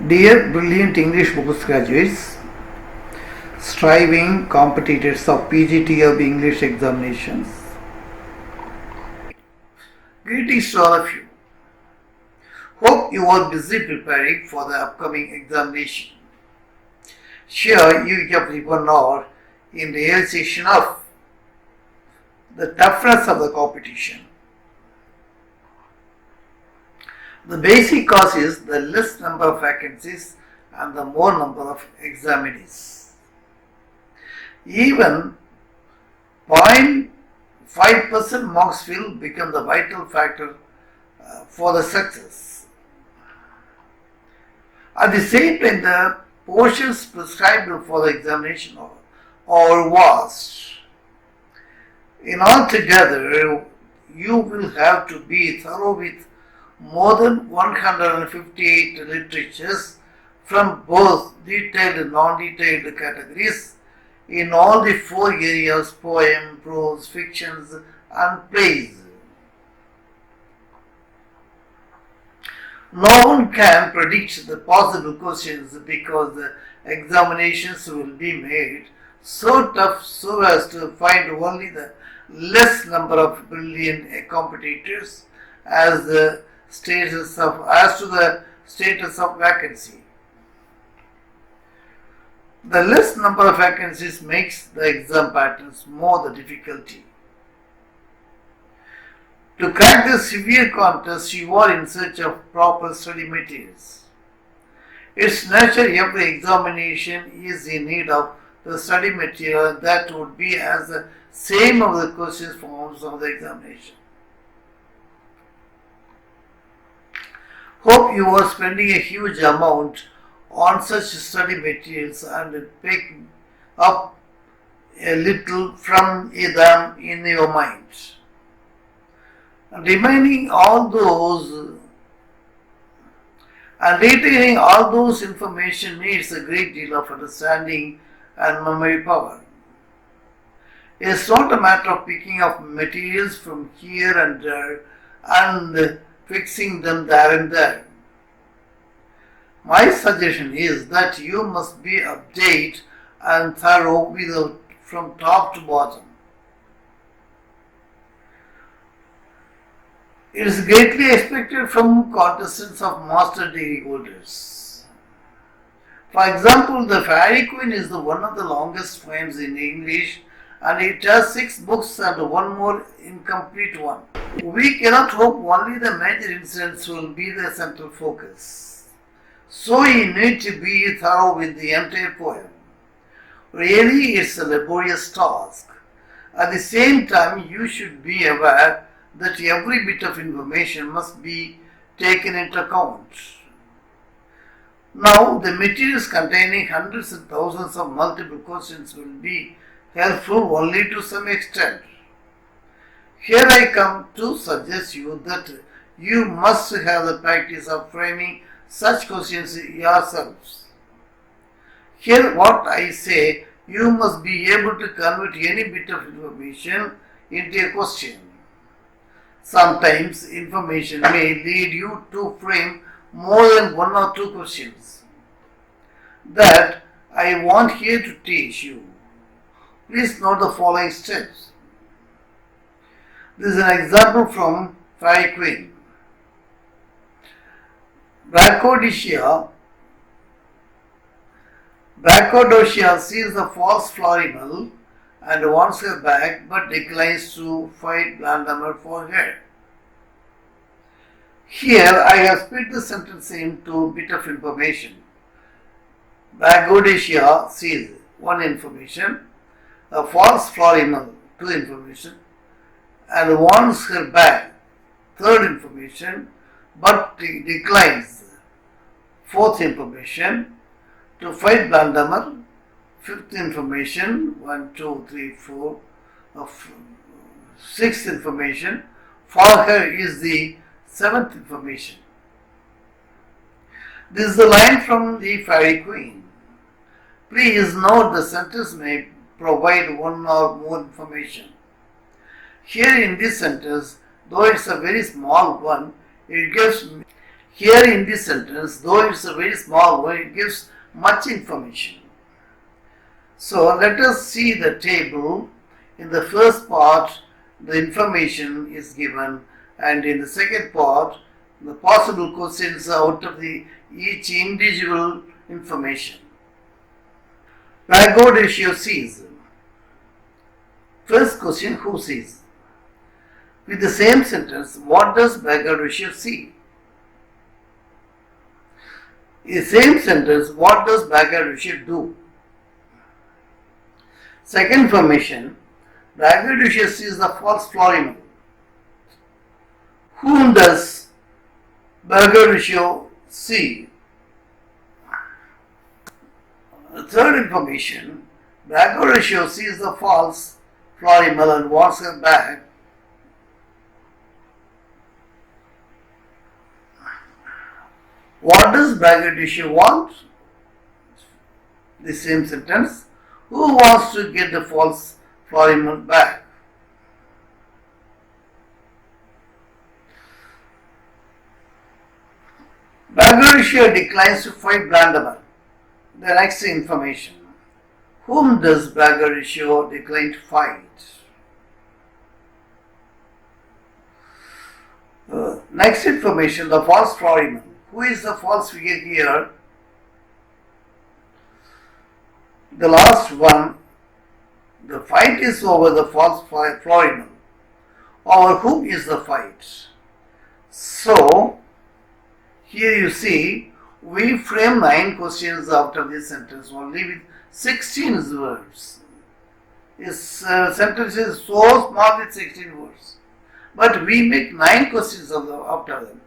Dear brilliant English postgraduates, striving competitors of PG TRB English Examinations, greetings to all of you. Hope you are busy preparing for the upcoming examination. Sure, you have given hour in realization of the toughness of the competition. The basic cause is the less number of vacancies and the more number of examinees. Even 0.5% marks will become the vital factor for the success. At the same time, the portions prescribed for the examination are vast. In altogether, you will have to be thorough with more than 158 literatures from both detailed and non-detailed categories in all the four areas: poem, prose, fictions and plays. No one can predict the possible questions because the examinations will be made so tough so as to find only the less number of brilliant competitors as to the status of vacancy. The less number of vacancies makes the exam patterns more the difficulty. To crack the severe contest, you are in search of proper study materials. It's natural every examination is in need of the study material that would be as the same of the question forms of the examination. Hope you are spending a huge amount on such study materials and pick up a little from them in your mind. And retaining all those information needs a great deal of understanding and memory power. It's not a matter of picking up materials from here and there and fixing them there and there. My suggestion is that you must be updated and thorough from top to bottom. It is greatly expected from contestants of master degree holders. For example, the Fairy Queen is one of the longest poems in English, and it has 6 books and one more incomplete one. We cannot hope only the major incidents will be the central focus. So you need to be thorough with the entire poem. Really, it's a laborious task. At the same time, you should be aware that every bit of information must be taken into account. Now, the materials containing hundreds and thousands of multiple questions will be helpful only to some extent. Here I come to suggest you that you must have the practice of framing such questions yourselves. Here what I say, you must be able to convert any bit of information into a question. Sometimes information may lead you to frame more than 1 or 2 questions. That I want here to teach you. Please note the following steps. This is an example from Fairy Queen. Brachydocia sees the false Florimel and wants her back but declines to fight Blandamer for her. Here I have split the sentence into a bit of information. Brachydocia sees 1 information, a false Florimel 2 information, and wants her back 3rd information but declines 4th information to fight Blandamer, 5th information, 1, 2, 3, 4, 6th information, for her is the 7th information. This is the line from the Fairy Queen. Please note the sentence may provide 1 or more information. Here in this sentence, though it's a very small one, it gives Here in this sentence, though it's a very small one, it gives much information. So let us see the table. In the first part, the information is given, and in the second part, the possible questions out of each individual information. Bagor ratio sees. First question, who sees? With the same sentence, what does Bagor ratio see? In the same sentence, what does Bagor ratio do? Second information, Bagor ratio sees the false flourimal. Whom does Bagor ratio see? The third information, Bagor ratio sees the false flourimal and wants her back. What does Bagor ratio want? The same sentence. Who wants to get the false flourimal back? Bagor ratio declines to fight Blandaman. The next information. Whom does Bagor ratio decline to fight? Next information, the false flourimal. Who is the false figure here? The last one, the fight is over the false flourimal. Over whom is the fight? So, here you see, we frame 9 questions after this sentence only with 16 words. This sentence is so small with 16 words. But we make 9 questions after them.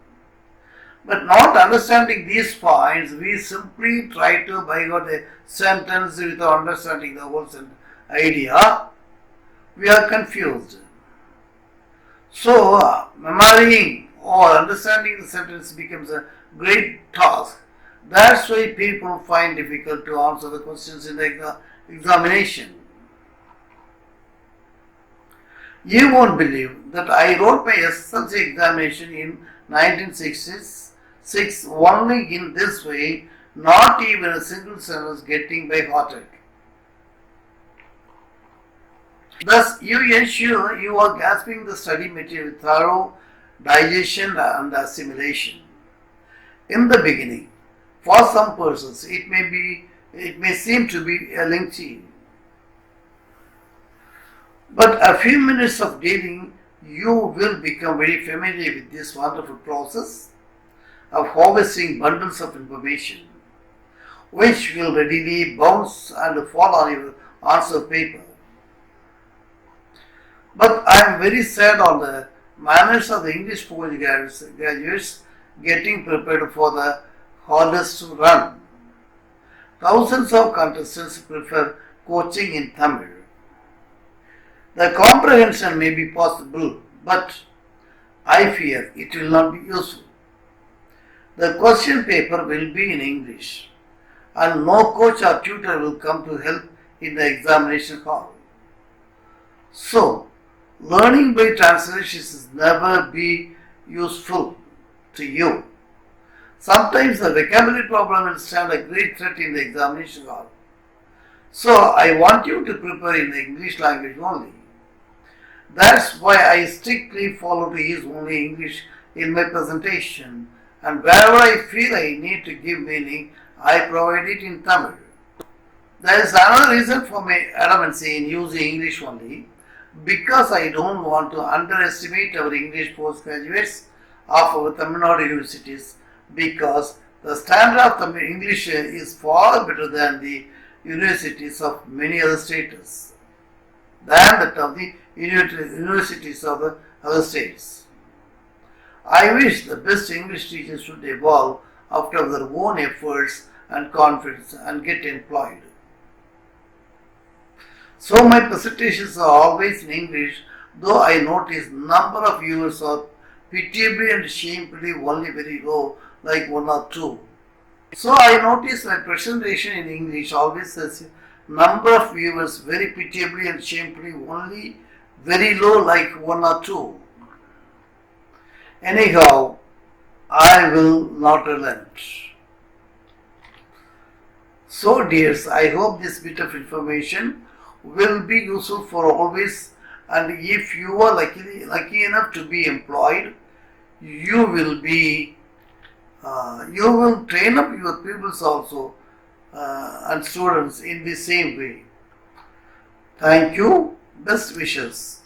But not understanding these points, we simply try to bypass the sentence without understanding the whole idea. We are confused. So, memorizing or understanding the sentence becomes a great task. That's why people find it difficult to answer the questions in the examination. You won't believe that I wrote my SSLC examination in 1966 only in this way, not even a single sentence getting by heartache. Thus, you ensure you are grasping the study material with thorough digestion and assimilation. In the beginning, for some persons, it may seem to be a lengthy. But a few minutes of dealing, you will become very familiar with this wonderful process of harvesting bundles of information, which will readily bounce and fall on your answer paper. But I am very sad on the manners of the English graduates getting prepared for the hardest run. Thousands of contestants prefer coaching in Tamil. The comprehension may be possible, but I fear it will not be useful. The question paper will be in English, and no coach or tutor will come to help in the examination hall. So, learning by translations will never be useful to you. Sometimes the vocabulary problem will stand a great threat in the examination hall. So, I want you to prepare in the English language only. That's why I strictly follow to use only English in my presentation, and wherever I feel I need to give meaning, I provide it in Tamil. There is another reason for my adamancy in using English only, because I don't want to underestimate our English postgraduates of our Tamil Nadu universities, because the standard of Tamil English is far better than the universities of many other states, than that of the universities of the other states. I wish the best English teachers should evolve after their own efforts and confidence and get employed. So my presentations are always in English, though I notice number of viewers are pitiably and shamefully only very low, like 1 or 2. So I notice my presentation in English always has number of viewers very pitiably and shamefully only very low, like 1 or 2. Anyhow, I I will not relent. So dears, I hope this bit of information will be useful for always, and if you are lucky enough to be employed, you will train up your pupils also and students in the same way. Thank you. Best wishes.